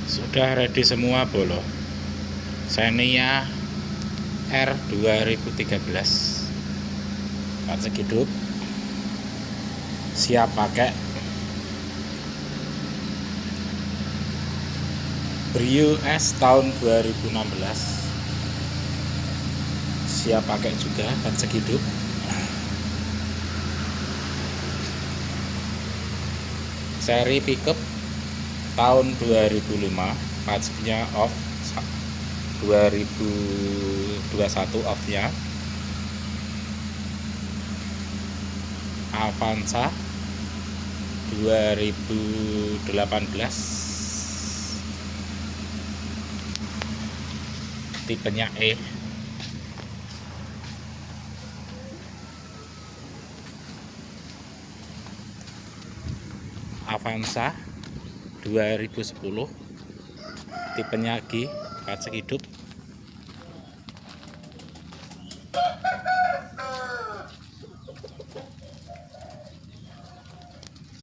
Sudah ready semua bolo. Xenia R 2013 kaca hidup, siap pakai. Brio S tahun 2016 siap pakai juga, kaca hidup. Seri pickup tahun 2005, pajaknya off, 2021 off-nya. Avanza 2018, tipenya E. Avanza 2010, tipenya G, kaca hidup.